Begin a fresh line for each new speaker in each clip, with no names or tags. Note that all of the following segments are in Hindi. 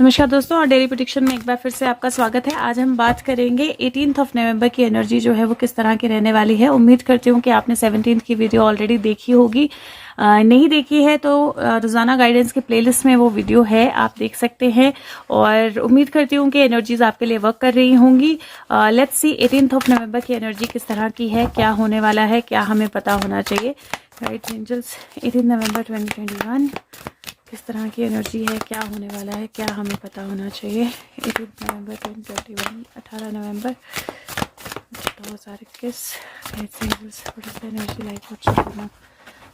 नमस्कार दोस्तों, और डेली प्रेडिक्शन में एक बार फिर से आपका स्वागत है। आज हम बात करेंगे 18 नवंबर की एनर्जी जो है वो किस तरह की रहने वाली है। उम्मीद करती हूँ कि आपने 17 की वीडियो ऑलरेडी देखी होगी। नहीं देखी है तो रोज़ाना गाइडेंस के प्लेलिस्ट में वो वीडियो है, आप देख सकते हैं। और उम्मीद करती हूँ कि एनर्जीज आपके लिए वर्क कर रही होंगी। लेट्स सी 18 नवंबर की एनर्जी किस तरह की है, क्या होने वाला है, क्या हमें पता होना चाहिए। राइट एंजल्स, 18 नवंबर 2021 किस तरह की एनर्जी है, क्या होने वाला है, क्या हमें पता होना चाहिए। 18 November 2021, 18 November 2021। Energy like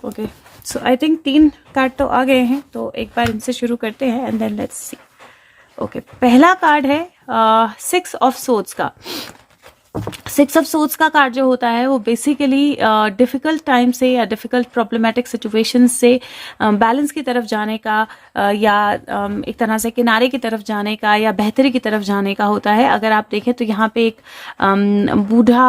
okay, so I think 3 card तो आ गए हैं, तो एक बार इनसे शुरू करते हैं and then let's see. Okay, पहला कार्ड है 6 ऑफ सोर्ड्स का। 6 ऑफ सोर्ड्स का कार्ड जो होता है वो बेसिकली डिफ़िकल्ट टाइम से या डिफ़िकल्ट प्रॉब्लमेटिक सिचुएशन से बैलेंस की तरफ जाने का या एक तरह से किनारे की तरफ जाने का या बेहतरी की तरफ जाने का होता है। अगर आप देखें तो यहाँ पे एक बूढ़ा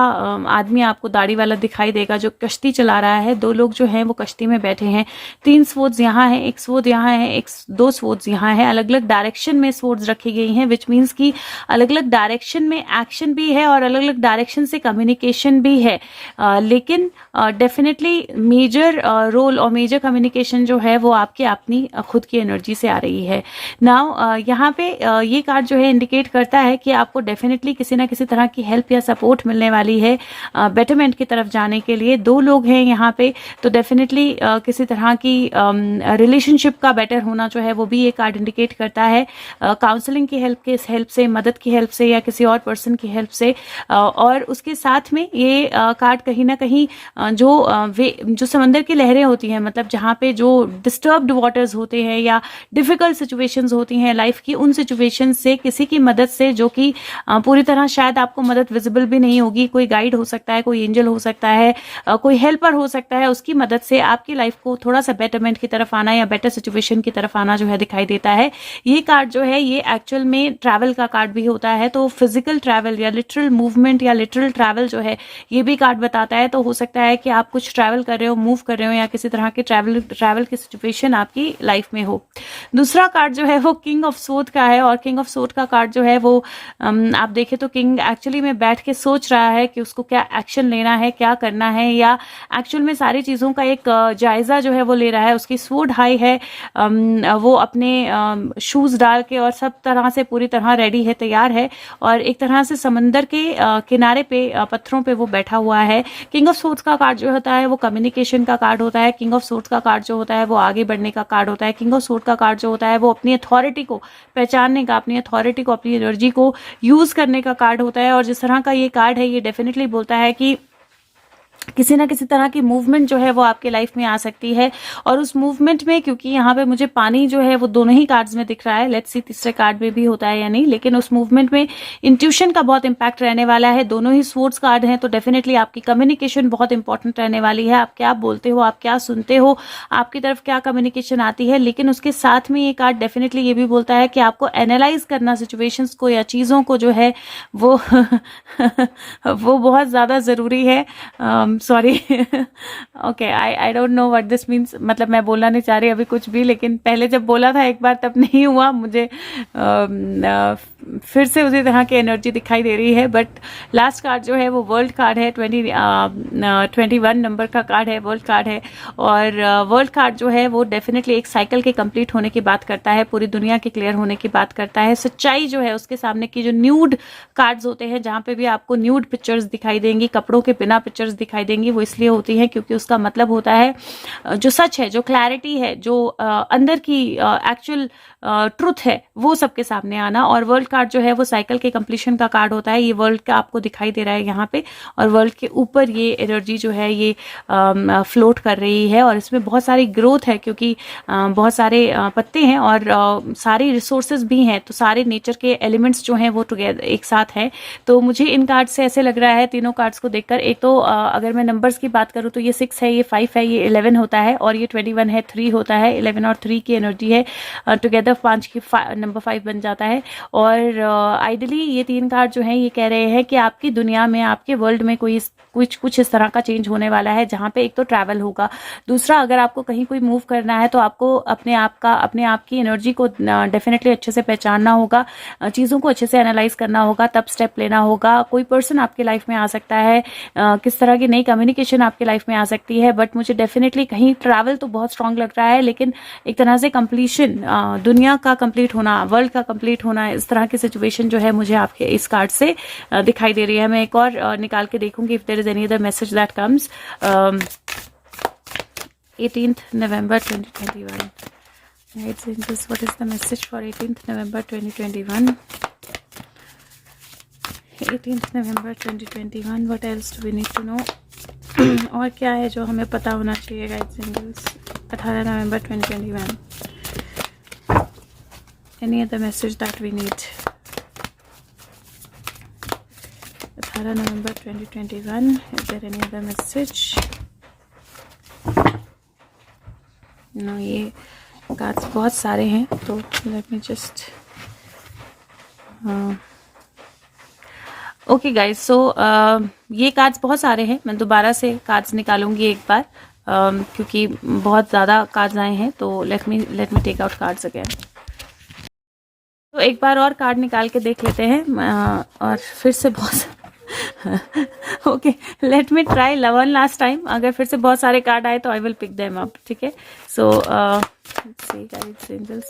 आदमी आपको दाढ़ी वाला दिखाई देगा जो कश्ती चला रहा है। 2 लोग जो हैं वो कश्ती में बैठे हैं। 3 स्वॉर्ड्स यहाँ हैं, 1 स्वॉर्ड यहाँ है, 2 स्वॉर्ड्स यहाँ है। अलग अलग डायरेक्शन में स्वॉर्ड्स रखी गई हैं, विच मीन्स कि अलग अलग डायरेक्शन में एक्शन भी है और अलग अलग डायरेक्शन से कम्युनिकेशन भी है। लेकिन डेफिनेटली मेजर रोल और मेजर कम्युनिकेशन जो है वो आपके अपनी खुद की एनर्जी से आ रही है। नाउ यहाँ पे ये कार्ड जो है इंडिकेट करता है कि आपको डेफिनेटली किसी ना किसी तरह की हेल्प या सपोर्ट मिलने वाली है बेटरमेंट की तरफ जाने के लिए। 2 लोग हैं यहाँ पे, तो डेफिनेटली किसी तरह की रिलेशनशिप का बेटर होना जो है वो भी ये कार्ड इंडिकेट करता है। काउंसलिंग की हेल्प से, मदद की हेल्प से या किसी और पर्सन की हेल्प से। और उसके साथ में ये कार्ड कहीं ना कहीं जो समंदर की लहरें होती हैं, मतलब जहाँ पे जो डिस्टर्ब्ड वाटर्स होते हैं या डिफिकल्ट सिचुएशंस होती हैं लाइफ की, उन सिचुएशन से किसी की मदद से, जो कि पूरी तरह शायद आपको मदद विजिबल भी नहीं होगी, कोई गाइड हो सकता है, कोई एंजल हो सकता है, कोई हेल्पर हो सकता है, उसकी मदद से आपकी लाइफ को थोड़ा सा बेटरमेंट की तरफ आना या बेटर सिचुएशन की तरफ आना जो है दिखाई देता है। ये कार्ड जो है ये एक्चुअल में ट्रैवल का कार्ड भी होता है, तो फिजिकल ट्रैवल या लिटरल मूवमेंट या लिटरल ट्रैवल जो है ये भी कार्ड बताता है। तो हो सकता है कि आप कुछ ट्रैवल कर रहे हो, मूव कर रहे हो, या किसी तरह के ट्रैवल की सिचुएशन आपकी लाइफ में हो। दूसरा कार्ड जो है वो किंग ऑफ सोर्ड का है, और किंग ऑफ सोर्ड का कार्ड जो है वो आप देखें तो किंग एक्चुअली में बैठ के सोच रहा है कि उसको क्या एक्शन लेना है, क्या करना है, या एक्चुअल में सारी चीज़ों का एक जायजा जो है वो ले रहा है। उसकी स्वॉर्ड हाई है, वो अपने शूज़ डाल के और सब तरह से पूरी तरह रेडी है, तैयार है, और एक तरह से समंदर के किनारे पे पत्थरों पे वो बैठा हुआ है। किंग ऑफ सोर्ड्स का कार्ड जो होता है वो कम्युनिकेशन का कार्ड होता है। किंग ऑफ सोर्ड्स का कार्ड जो होता है वो आगे बढ़ने का कार्ड होता है। किंग ऑफ सोर्ड का कार्ड जो होता है वो अपनी अथॉरिटी को पहचानने का, अपनी अथॉरिटी को, अपनी एनर्जी को यूज करने का कार्ड होता है। और जिस तरह का ये कार्ड है ये डेफिनेटली बोलता है कि किसी ना किसी तरह की मूवमेंट जो है वो आपके लाइफ में आ सकती है। और उस मूवमेंट में, क्योंकि यहाँ पे मुझे पानी जो है वो दोनों ही कार्ड्स में दिख रहा है, लेट्स सी तीसरे कार्ड में भी होता है या नहीं, लेकिन उस मूवमेंट में इंट्यूशन का बहुत इंपैक्ट रहने वाला है। दोनों ही स्वॉर्ड्स कार्ड हैं, तो डेफिनेटली आपकी कम्युनिकेशन बहुत इंपॉर्टेंट रहने वाली है। आप क्या बोलते हो, आप क्या सुनते हो, आपकी तरफ क्या कम्युनिकेशन आती है। लेकिन उसके साथ में ये कार्ड डेफिनेटली ये भी बोलता है कि आपको एनालाइज करना सिचुएशंस को या चीज़ों को जो है वो वो बहुत ज़्यादा ज़रूरी है। Sorry, okay, I don't know what this means, मतलब मैं बोलना नहीं चाह रही अभी कुछ भी, लेकिन पहले जब बोला था एक बार तब नहीं हुआ, मुझे फिर से उसी तरह की एनर्जी दिखाई दे रही है। बट लास्ट कार्ड जो है वो वर्ल्ड कार्ड है, 21 नंबर का कार्ड है, वर्ल्ड कार्ड है। और वर्ल्ड कार्ड जो है वो डेफिनेटली एक साइकिल के कंप्लीट होने की बात करता है, पूरी दुनिया के क्लियर होने की बात करता है। सच्चाई जो है उसके सामने की जो न्यूड कार्ड्स होते हैं, जहाँ पे भी आपको न्यूड पिक्चर्स दिखाई देंगी, कपड़ों के बिना पिक्चर्स दिखाई देंगी, वो इसलिए होती है क्योंकि उसका मतलब होता है जो सच है, जो क्लैरिटी है, जो अंदर की एक्चुअल ट्रुथ है, वो सबके सामने आना। और वर्ल्ड कार्ड जो है वो साइकिल के कंप्लीशन का कार्ड होता है। ये वर्ल्ड का आपको दिखाई दे रहा है यहाँ पे, और वर्ल्ड के ऊपर ये एनर्जी जो है ये फ्लोट कर रही है। और इसमें बहुत सारी ग्रोथ है, क्योंकि बहुत सारे पत्ते हैं और सारी रिसोर्सेज भी हैं, तो सारे नेचर के एलिमेंट्स जो हैं वो टुगेदर एक साथ हैं। तो मुझे इन कार्ड से ऐसे लग रहा है, तीनों कार्ड्स को देखकर, एक तो अगर मैं नंबर्स की बात करूँ तो ये 6 है, ये 5 है, ये 11 होता है, और ये 21 है, 3 होता है। 11 और 3 की एनर्जी है टुगेदर हेड ऑफ 5 की नंबर 5 बन जाता है। और आइडली ये 3 कार्ड जो हैं ये कह रहे हैं कि आपकी दुनिया में, आपके वर्ल्ड में कुछ इस तरह का चेंज होने वाला है, जहाँ पे एक तो ट्रैवल होगा, दूसरा अगर आपको कहीं कोई मूव करना है तो आपको अपने आप की एनर्जी को डेफिनेटली अच्छे से पहचानना होगा, चीज़ों को अच्छे से एनालाइज करना होगा, तब स्टेप लेना होगा। कोई पर्सन आपके लाइफ में आ सकता है, किस तरह की नई कम्युनिकेशन आपके लाइफ में आ सकती है, बट मुझे डेफिनेटली कहीं ट्रैवल तो बहुत स्ट्रांग लग रहा है, लेकिन एक तरह से कंप्लीशन, दुनिया का कंप्लीट होना, वर्ल्ड का कंप्लीट होना, इस तरह की सिचुएशन जो है मुझे आपके इस कार्ड से दिखाई दे रही है। मैं एक और निकाल के देखूंगी if there is any other message that comes. 18th November 2021. Right, angels, what is the message for 18th November 2021? 18th November 2021. What else do we need to know? और क्या है जो हमें पता होना चाहिए guides angels? 18 November 2021. Any other message that we need? 18 November 2021. Is there any other message? No, ये कार्ड्स बहुत सारे हैं, तो let me just okay guys. So ये कार्ड्स बहुत सारे हैं, मैं दोबारा से कार्ड्स निकालूंगी एक बार, क्योंकि बहुत ज़्यादा कार्ड्स आए हैं, तो let me take out cards again. तो एक बार और कार्ड निकाल के देख लेते हैं, और फिर से बहुत okay, let me try one last time. अगर फिर से बहुत सारे कार्ड आए तो I will pick them up, ठीक है। सो let's see guys, angels,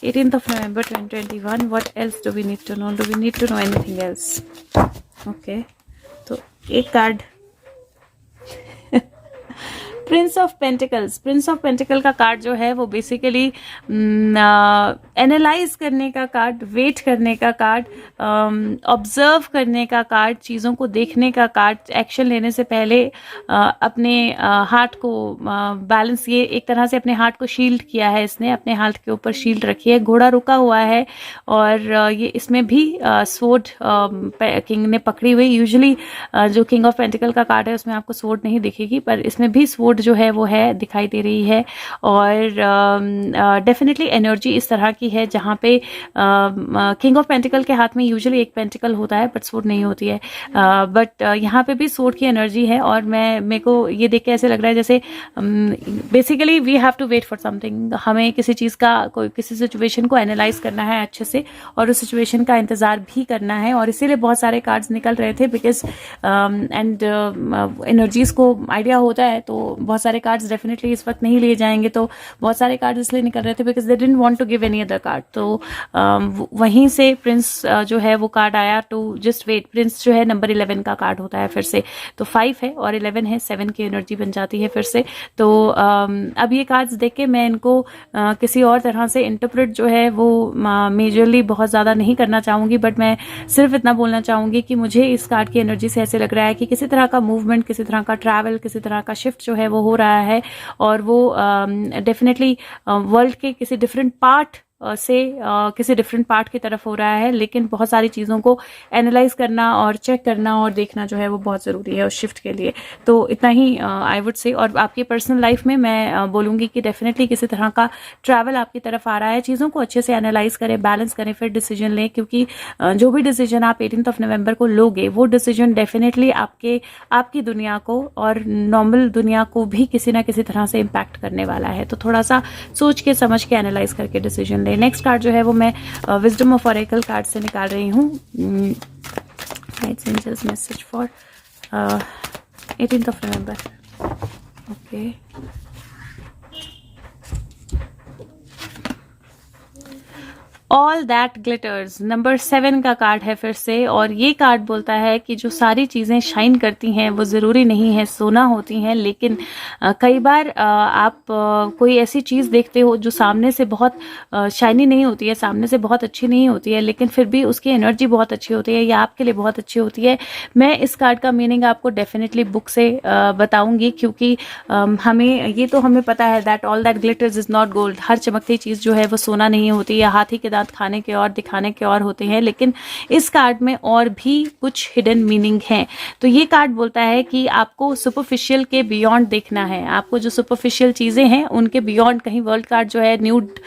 18th of November 2021. What else do we need to know? Do we need to know anything else? Okay, तो एक card Prince of pentacles. Prince of pentacle का कार्ड जो है वो बेसिकली एनालाइज करने का कार्ड, वेट करने का कार्ड, ऑब्जर्व करने का कार्ड, चीज़ों को देखने का कार्ड, एक्शन लेने से पहले अपने हार्ट को बैलेंस, ये एक तरह से अपने हार्ट को शील्ड किया है इसने, अपने हार्ट के ऊपर शील्ड रखी है, घोड़ा रुका हुआ है, और ये इसमें भी स्वॉर्ड किंग ने पकड़ी हुई। यूजुअली जो किंग ऑफ पेंटिकल का कार्ड है उसमें आपको स्वॉर्ड नहीं दिखेगी, पर इसमें भी स्वॉर्ड जो है वो है, दिखाई दे रही है। और डेफिनेटली एनर्जी इस तरह की है जहाँ पे किंग ऑफ पेंटिकल के हाथ में यूजुअली एक पेंटिकल होता है, बट स्वॉर्ड नहीं होती है, बट यहाँ पे भी स्वॉर्ड की एनर्जी है। और मेरे को ये देख के ऐसे लग रहा है जैसे basically we have to wait for something, हमें किसी चीज़ का, किसी सिचुएशन को एनालाइज करना है अच्छे से, और उस सिचुएशन का इंतज़ार भी करना है, और इसीलिए बहुत सारे कार्ड्स निकल रहे थे, बिकॉज एंड एनर्जीज को आइडिया होता है, तो बहुत सारे कार्ड्स डेफिनेटली इस वक्त नहीं लिए जाएंगे। तो बहुत सारे कार्ड्स इसलिए निकल रहे थे because they didn't want to give any other card. तो वहीं से प्रिंस जो है वो कार्ड आया, टू जस्ट वेट। प्रिंस जो है नंबर 11 का कार्ड होता है फिर से, तो 5 है और 11 है, 7 की एनर्जी बन जाती है फिर से। तो अब ये कार्ड्स देख के मैं इनको किसी और तरह से इंटरप्रेट जो है वो मेजरली बहुत ज़्यादा नहीं करना चाहूँगी, बट मैं सिर्फ इतना बोलना चाहूँगी कि मुझे इस कार्ड की एनर्जी से ऐसे लग रहा है कि किसी तरह का मूवमेंट, किसी तरह का ट्रैवल, किसी तरह का शिफ्ट जो है वो हो रहा है, और वो डेफिनेटली वर्ल्ड के किसी डिफरेंट पार्ट से किसी डिफरेंट पार्ट की तरफ हो रहा है, लेकिन बहुत सारी चीज़ों को एनालाइज करना और चेक करना और देखना जो है वो बहुत ज़रूरी है उस शिफ्ट के लिए। तो इतना ही आई वुड से। और आपकी पर्सनल लाइफ में मैं बोलूँगी कि डेफिनेटली किसी तरह का ट्रैवल आपकी तरफ आ रहा है। चीज़ों को अच्छे से एनालाइज करें, बैलेंस करें, फिर डिसीजन लें, क्योंकि जो भी डिसीजन आप 18th of November को लोगे वो डिसीजन डेफिनेटली आपकी दुनिया को और नॉर्मल दुनिया को भी किसी ना किसी तरह से इम्पैक्ट करने वाला है। तो थोड़ा सा सोच के समझ के एनालाइज करके डिसीजन लें। नेक्स्ट कार्ड जो है वो मैं विजडम ऑफ ऑरेकल कार्ड से निकाल रही हूँ। Angels message for 18th of November। Okay, all that glitters number 7 का कार्ड है फिर से, और ये कार्ड बोलता है कि जो सारी चीज़ें शाइन करती हैं वो ज़रूरी नहीं है सोना होती हैं, लेकिन कई बार आप कोई ऐसी चीज़ देखते हो जो सामने से बहुत शाइनी नहीं होती है, सामने से बहुत अच्छी नहीं होती है, लेकिन फिर भी उसकी एनर्जी बहुत अच्छी होती है या आपके लिए बहुत अच्छी होती है। मैं इस कार्ड का मीनिंग आपको डेफिनेटली बुक से बताऊंगी, क्योंकि हमें पता है that all that glitters is not gold. हर चमकती चीज़ जो है वो सोना नहीं होती, या हाथी के दांत खाने के और दिखाने के और होते हैं, लेकिन इस कार्ड में और भी कुछ हिडन मीनिंग है। तो ये कार्ड बोलता है कि आपको सुपरफिशियल के बियॉन्ड देखना है, आपको जो सुपरफिशियल चीज़ें हैं उनके बियॉन्ड कहीं। वर्ल्ड कार्ड जो है न्यूड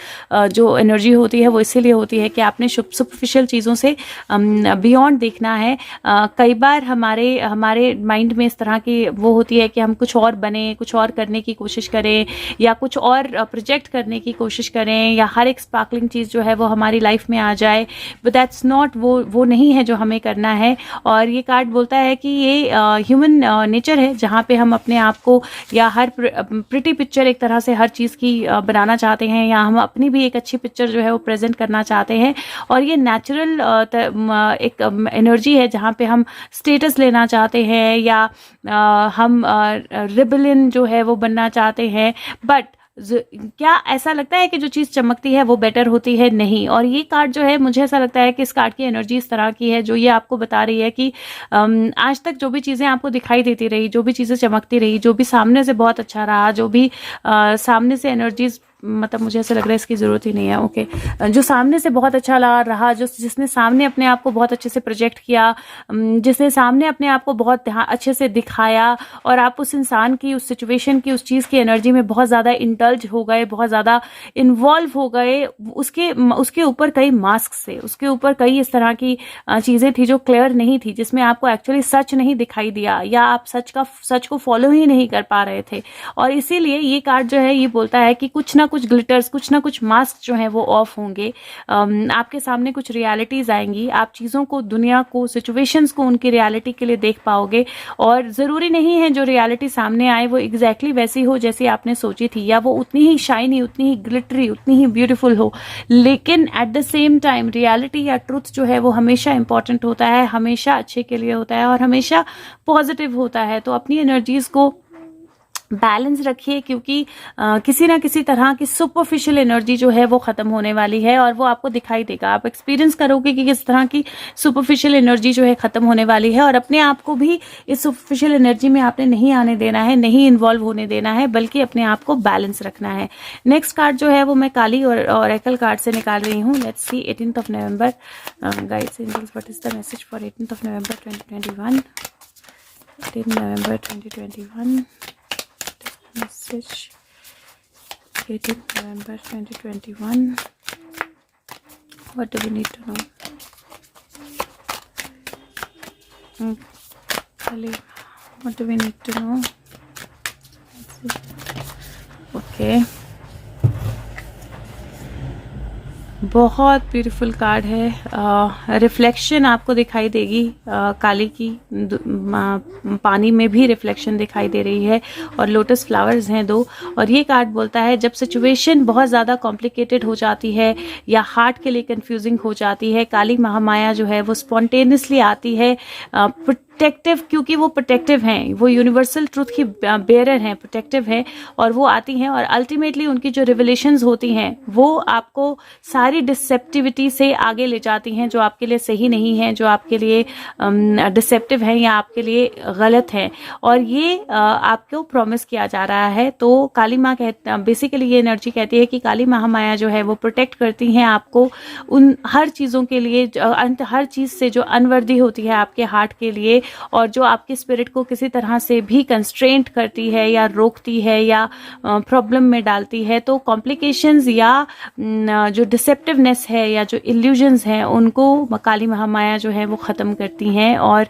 जो एनर्जी होती है वो इसीलिए होती है कि आपने सुपरफिशियल चीज़ों से बियॉन्ड देखना है। कई बार हमारे माइंड में इस तरह की वो होती है कि हम कुछ और बने, कुछ और करने की कोशिश करें, या कुछ और प्रोजेक्ट करने की कोशिश करें, या हर एक स्पार्कलिंग चीज़ जो है वो हमारी लाइफ में आ जाए, बट दैट्स नॉट, वो नहीं है जो हमें करना है। और ये कार्ड बोलता है कि ये ह्यूमन नेचर है जहाँ पे हम अपने आप को या हर प्रिटी पिक्चर एक तरह से हर चीज़ की बनाना चाहते हैं, या हम अपनी भी एक अच्छी पिक्चर जो है वो प्रेजेंट करना चाहते हैं। और ये नेचुरल एक एनर्जी है जहाँ पे हम स्टेटस लेना चाहते हैं, या हम रिबेलियन जो है वो बनना चाहते हैं। बट क्या ऐसा लगता है कि जो चीज़ चमकती है वो बेटर होती है? नहीं। और ये कार्ड जो है, मुझे ऐसा लगता है कि इस कार्ड की एनर्जी इस तरह की है जो ये आपको बता रही है कि आज तक जो भी चीज़ें आपको दिखाई देती रही, जो भी चीज़ें चमकती रही, जो भी सामने से बहुत अच्छा रहा, जो भी सामने से एनर्जीज, मतलब मुझे ऐसा लग रहा है इसकी ज़रूरत ही नहीं है, ओके, जो सामने से बहुत अच्छा रहा, जिसने सामने अपने आप को बहुत अच्छे से प्रोजेक्ट किया, जिसने सामने अपने आप को बहुत अच्छे से दिखाया, और आप उस इंसान की, उस सिचुएशन की, उस चीज़ की एनर्जी में बहुत ज़्यादा इंडल्ज हो गए, बहुत ज़्यादा इन्वॉल्व हो गए, उसके ऊपर कई मास्क से, उसके ऊपर कई इस तरह की चीज़ें थी जो क्लियर नहीं थी, जिसमें आपको एक्चुअली सच नहीं दिखाई दिया, या आप सच को फॉलो ही नहीं कर पा रहे थे। और इसीलिए ये कार्ड जो है ये बोलता है कि कुछ ना कुछ ग्लिटर्स, कुछ ना कुछ मास्क जो है वो ऑफ होंगे, आपके सामने कुछ रियलिटीज आएंगी, आप चीज़ों को, दुनिया को, सिचुएशंस को उनकी रियलिटी के लिए देख पाओगे। और ज़रूरी नहीं है जो रियलिटी सामने आए वो एग्जैक्टली वैसी हो जैसी आपने सोची थी, या वो उतनी ही शाइनी, उतनी ही ग्लिटरी, उतनी ही ब्यूटीफुल हो, लेकिन at the same time reality या ट्रुथ जो है वो हमेशा इंपॉर्टेंट होता है, हमेशा अच्छे के लिए होता है, और हमेशा पॉजिटिव होता है। तो अपनी एनर्जीज को बैलेंस रखिए, क्योंकि किसी ना किसी तरह की सुपरफिशियल एनर्जी जो है वो ख़त्म होने वाली है, और वो आपको दिखाई देगा, आप एक्सपीरियंस करोगे कि किस तरह की सुपरफिशियल एनर्जी जो है ख़त्म होने वाली है। और अपने आप को भी इस सुपरफिशियल एनर्जी में आपने नहीं आने देना है, नहीं इन्वॉल्व होने देना है, बल्कि अपने आप को बैलेंस रखना है। नेक्स्ट कार्ड जो है वो मैं काली और ओरेकल कार्ड से निकाल रही हूँ। Let's see 18th of November, guides, angels, what is the message for 18th of November 2021? 18 November 2021 message, 18th November 2021. What do we need to know? What do we need to know? Okay. बहुत ब्यूटीफुल कार्ड है। रिफ्लेक्शन आपको दिखाई देगी काली की, पानी में भी रिफ्लेक्शन दिखाई दे रही है, और लोटस फ्लावर्स हैं 2। और ये कार्ड बोलता है जब सिचुएशन बहुत ज़्यादा कॉम्प्लिकेटेड हो जाती है या हार्ट के लिए कंफ्यूजिंग हो जाती है, काली महामाया जो है वो स्पॉन्टेनियसली आती है, प्रोटेक्टिव, क्योंकि वो प्रोटेक्टिव हैं, वो यूनिवर्सल ट्रूथ की बेयरर हैं, प्रोटेक्टिव हैं, और वो आती हैं, और अल्टीमेटली उनकी जो रिवलेशंस होती हैं वो आपको सारी डिसेप्टिविटी से आगे ले जाती हैं, जो आपके लिए सही नहीं है, जो आपके लिए डिसेप्टिव हैं या आपके लिए गलत है, और ये आपको प्रॉमिस किया जा रहा है। तो काली माँ बेसिकली ये एनर्जी कहती है कि काली महामाया जो है वो प्रोटेक्ट करती हैं आपको उन हर चीज़ों के लिए, हर चीज़ से जो अनवर्दी होती है आपके हार्ट के लिए, और जो आपके स्पिरिट को किसी तरह से भी कंस्ट्रेंट करती है या रोकती है या प्रॉब्लम में डालती है। तो कॉम्प्लिकेशंस या जो डिसेप्टिवनेस है या जो इल्यूजन्स हैं उनको काली महामाया जो है वो ख़त्म करती हैं। और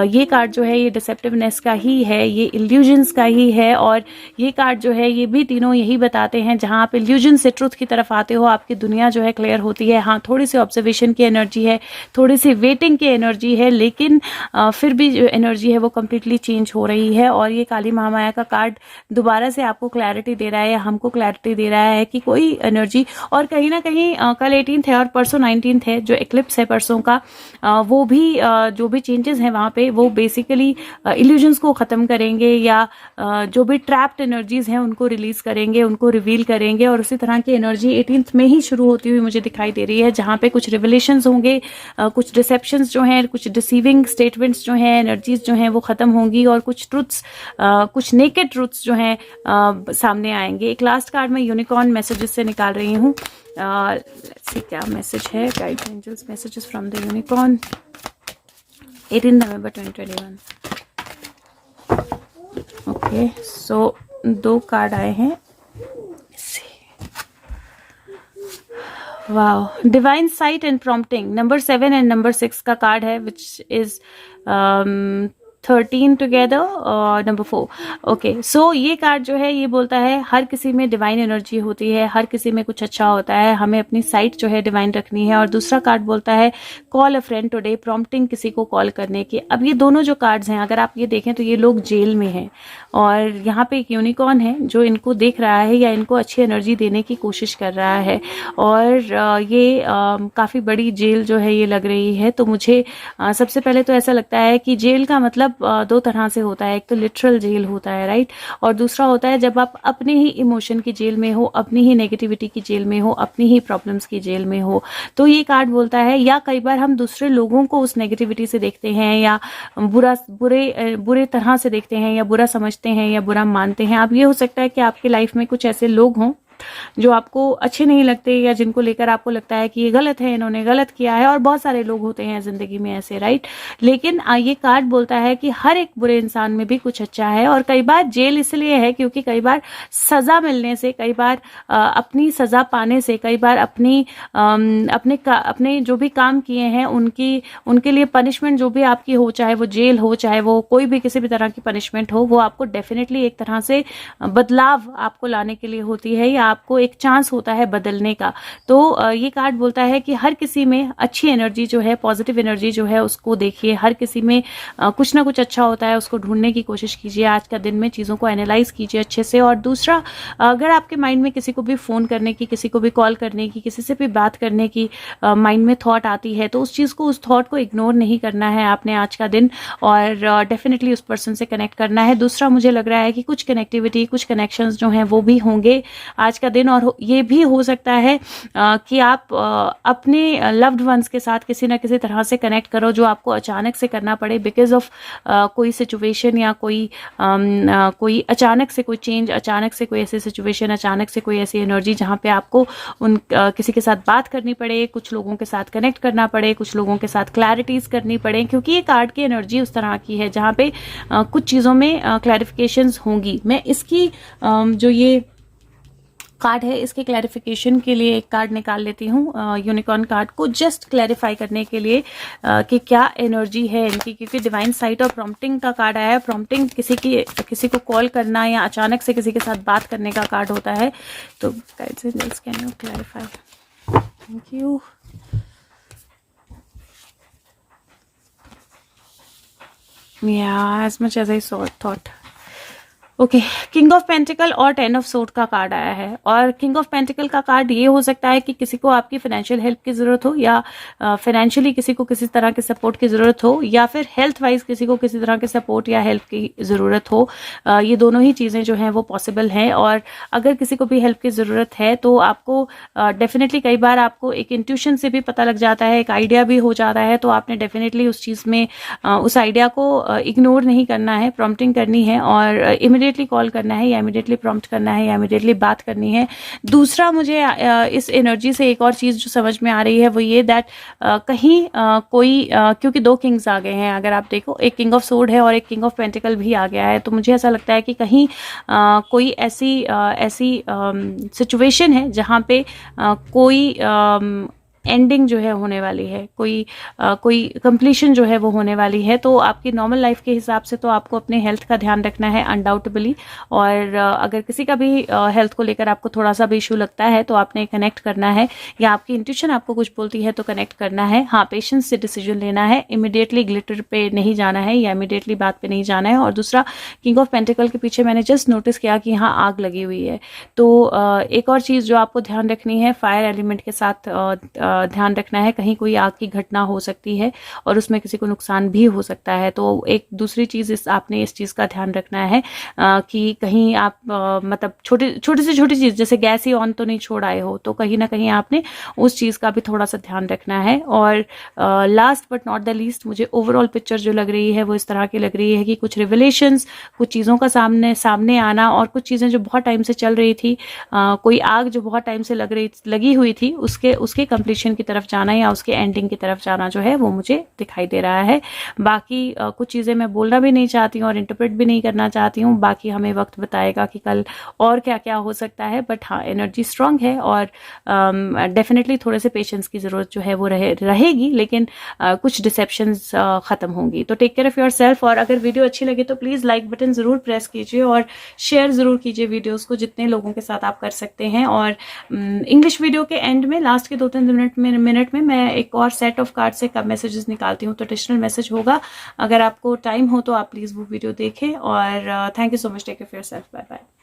ये कार्ड जो है ये डिसेप्टिवनेस का ही है, ये इल्यूजन्स का ही है, और ये कार्ड जो है ये भी तीनों यही बताते हैं, जहाँ आप इल्यूजन से ट्रुथ की तरफ आते हो आपकी दुनिया जो है क्लियर होती है। हाँ, थोड़ी सी ऑब्जर्वेशन की एनर्जी है, थोड़ी सी वेटिंग की एनर्जी है, लेकिन फिर भी जो एनर्जी है वो कम्प्लीटली चेंज हो रही है। और ये काली महामाया का कार्ड दोबारा से आपको क्लैरिटी दे रहा है, या हमको क्लैरिटी दे रहा है कि कोई एनर्जी, और कहीं ना कहीं कल 18th है और परसों 19th है, जो एक्लिप्स है परसों का, वो भी जो भी चेंजेस हैं वहाँ पे वो बेसिकली इल्यूजन्स को ख़त्म करेंगे, या जो भी ट्रैप्ड एनर्जीज हैं उनको रिलीज करेंगे, उनको रिवील करेंगे। और उसी तरह की एनर्जी 18th में ही शुरू होती हुई मुझे दिखाई दे रही है, जहाँ पे कुछ रिवलेशंस होंगे, कुछ डिसेप्शंस जो हैं, कुछ डिसीविंग स्टेटमेंट्स जो हैं, एनर्जीज जो हैं वो ख़त्म होंगी और कुछ ट्रुथ्स, कुछ नेकेड ट्रुथ्स जो हैं सामने आएंगे। एक लास्ट कार्ड मैं यूनिकॉर्न मैसेजेस से निकाल रही हूँ। लेट्स सी क्या मैसेज है, guide angels messages from the unicorn 18 November 2021। Okay, so 2 card आए हैं। Wow, divine sight and prompting, number 7 and number 6 का कार्ड है, विच इज 13 टुगेदर और नंबर 4। ओके, सो ये कार्ड जो है ये बोलता है हर किसी में डिवाइन एनर्जी होती है, हर किसी में कुछ अच्छा होता है, हमें अपनी साइट जो है डिवाइन रखनी है। और दूसरा कार्ड बोलता है कॉल अ फ्रेंड टुडे, प्रॉम्प्टिंग किसी को कॉल करने की। अब ये दोनों जो कार्ड्स हैं, अगर आप ये देखें तो ये लोग जेल में हैं और यहाँ पे एक यूनिकॉर्न है जो इनको देख रहा है या इनको अच्छी एनर्जी देने की कोशिश कर रहा है। और ये काफ़ी बड़ी जेल जो है ये लग रही है। तो मुझे सबसे पहले तो ऐसा लगता है कि जेल का मतलब 2 तरह से होता है, एक तो लिटरल जेल होता है, राइट, और दूसरा होता है जब आप अपने ही इमोशन की जेल में हो, अपनी ही नेगेटिविटी की जेल में हो, अपनी ही प्रॉब्लम्स की जेल में हो। तो ये कार्ड बोलता है, या कई बार हम दूसरे लोगों को उस नेगेटिविटी से देखते हैं या बुरे तरह से देखते हैं या बुरा समझते हैं या बुरा मानते हैं। अब ये हो सकता है कि आपकी लाइफ में कुछ ऐसे लोग हों जो आपको अच्छे नहीं लगते या जिनको लेकर आपको लगता है कि ये गलत है, इन्होंने गलत किया है, और बहुत सारे लोग होते हैं जिंदगी में ऐसे, राइट। लेकिन ये कार्ड बोलता है कि हर एक बुरे इंसान में भी कुछ अच्छा है। और कई बार जेल इसलिए है क्योंकि कई बार सजा मिलने से, कई बार अपनी सजा पाने से, कई बार अपने जो भी काम किए हैं उनके लिए पनिशमेंट जो भी आपकी हो, चाहे वो जेल हो, चाहे वो कोई भी किसी भी तरह की पनिशमेंट हो, वो आपको डेफिनेटली एक तरह से बदलाव आपको लाने के लिए होती है या आपको एक चांस होता है बदलने का। तो ये कार्ड बोलता है कि हर किसी में अच्छी एनर्जी जो है, पॉजिटिव एनर्जी जो है उसको देखिए, हर किसी में कुछ ना कुछ अच्छा होता है, उसको ढूंढने की कोशिश कीजिए। आज का दिन में चीज़ों को एनालाइज कीजिए अच्छे से। और दूसरा, अगर आपके माइंड में किसी को भी फ़ोन करने की, किसी को भी कॉल करने की, किसी से भी बात करने की माइंड में थॉट आती है, तो उस चीज़ को, उस थॉट को इग्नोर नहीं करना है आपने आज का दिन, और डेफिनेटली उस पर्सन से कनेक्ट करना है। दूसरा, मुझे लग रहा है कि कुछ कनेक्टिविटी, कुछ कनेक्शंस जो हैं वो भी होंगे आज का दिन। और ये भी हो सकता है कि आप अपने लव्ड वंस के साथ किसी ना किसी तरह से कनेक्ट करो जो आपको अचानक से करना पड़े बिकॉज ऑफ कोई सिचुएशन या कोई अचानक से कोई चेंज, अचानक से कोई ऐसी सिचुएशन, अचानक से कोई ऐसी एनर्जी जहाँ पे आपको किसी के साथ बात करनी पड़े, कुछ लोगों के साथ कनेक्ट करना पड़े, कुछ लोगों के साथ क्लैरिटीज करनी पड़े, क्योंकि ये कार्ड की एनर्जी उस तरह की है जहाँ पे कुछ चीज़ों में क्लैरिफिकेशंस होंगी। मैं इसकी जो ये कार्ड है इसके क्लैरिफिकेशन के लिए एक कार्ड निकाल लेती हूँ, यूनिकॉर्न कार्ड को जस्ट क्लैरिफाई करने के लिए कि क्या एनर्जी है इनकी, क्योंकि डिवाइन साइट और प्रॉम्प्टिंग का कार्ड आया है। प्रॉम्प्टिंग किसी को कॉल करना या अचानक से किसी के साथ बात करने का कार्ड होता है। तो guides and angels, can you clarify? Thank you. Yeah, as much as I thought. Okay, king of pentacle और 10 ऑफ सोर्ड का कार्ड आया है। और किंग ऑफ पेंटिकल का कार्ड ये हो सकता है कि किसी को आपकी फाइनेंशियल हेल्प की ज़रूरत हो, या फाइनेंशियली किसी को किसी तरह के सपोर्ट की ज़रूरत हो, या फिर हेल्थ वाइज किसी को किसी तरह के सपोर्ट या हेल्प की ज़रूरत हो। ये दोनों ही चीज़ें जो हैं वो पॉसिबल हैं। और अगर किसी को भी हेल्प की ज़रूरत है तो आपको डेफिनेटली, कई बार आपको एक इंट्यूशन से भी पता लग जाता है, एक आइडिया भी हो जाता है, तो आपने डेफिनेटली उस चीज़ में उस आइडिया को इग्नोर नहीं करना है, प्रॉम्प्टिंग करनी है और इमीडिएटली कॉल करना है या इमीडिएटली प्रॉम्प्ट करना है या इमीडिएटली बात करनी है। दूसरा, मुझे इस एनर्जी से एक और चीज़ जो समझ में आ रही है वो ये दैट कहीं कोई क्योंकि 2 किंग्स आ गए हैं, अगर आप देखो, एक किंग ऑफ सोर्ड है और एक किंग ऑफ पेंटिकल भी आ गया है, तो मुझे ऐसा लगता है कि कहीं कोई ऐसी सिचुएशन है जहाँ पे कोई एंडिंग जो है होने वाली है, कोई कंप्लीशन जो है वो होने वाली है। तो आपकी नॉर्मल लाइफ के हिसाब से तो आपको अपने हेल्थ का ध्यान रखना है अनडाउटेबली। और अगर किसी का भी हेल्थ को लेकर आपको थोड़ा सा भी इशू लगता है तो आपने कनेक्ट करना है, या आपकी इंट्यूशन आपको कुछ बोलती है तो कनेक्ट करना है। हाँ, पेशेंस से डिसीजन लेना है, इमीडिएटली ग्लिटर पे नहीं जाना है या इमीडिएटली बात पे नहीं जाना है। और दूसरा, किंग ऑफ पेंटिकल के पीछे मैंने जस्ट नोटिस किया कि यहाँ आग लगी हुई है। तो एक और चीज़ जो आपको ध्यान रखनी है, फायर एलिमेंट के साथ ध्यान रखना है, कहीं कोई आग की घटना हो सकती है और उसमें किसी को नुकसान भी हो सकता है। तो एक दूसरी चीज़ आपने इस चीज़ का ध्यान रखना है कि कहीं आप मतलब छोटी से छोटी चीज़ जैसे गैस ही ऑन तो नहीं छोड़ आए हो, तो कहीं ना कहीं आपने उस चीज़ का भी थोड़ा सा ध्यान रखना है। और last but not the least, मुझे ओवरऑल पिक्चर जो लग रही है वो इस तरह की लग रही है कि कुछ रिवलेशंस, कुछ चीज़ों का सामने आना और कुछ चीज़ें जो बहुत टाइम से चल रही थी, कोई आग जो बहुत टाइम से लगी हुई थी, उसके कंप्लीशन की तरफ जाना या उसके एंडिंग की तरफ जाना जो है वो मुझे दिखाई दे रहा है। बाकी कुछ चीज़ें मैं बोलना भी नहीं चाहती हूँ और इंटरप्रेट भी नहीं करना चाहती हूँ, बाकी हमें वक्त बताएगा कि कल और क्या क्या हो सकता है। बट हाँ, एनर्जी स्ट्रांग है और डेफिनेटली थोड़े से पेशेंस की ज़रूरत जो है वो रहेगी, लेकिन कुछ डिसेप्शंस ख़त्म होंगी। तो take care of yourself, और अगर वीडियो अच्छी लगे तो प्लीज़ लाइक बटन ज़रूर प्रेस कीजिए और शेयर ज़रूर कीजिए वीडियोज़ को जितने लोगों के साथ आप कर सकते हैं। और इंग्लिश वीडियो के एंड में लास्ट के 2-3 मिनट में मैं एक और सेट ऑफ कार्ड से कब मैसेजेस निकालती हूँ, तो एडिशनल मैसेज होगा। अगर आपको टाइम हो तो आप प्लीज़ वो वीडियो देखें। और thank you so much, take care of yourself, bye bye.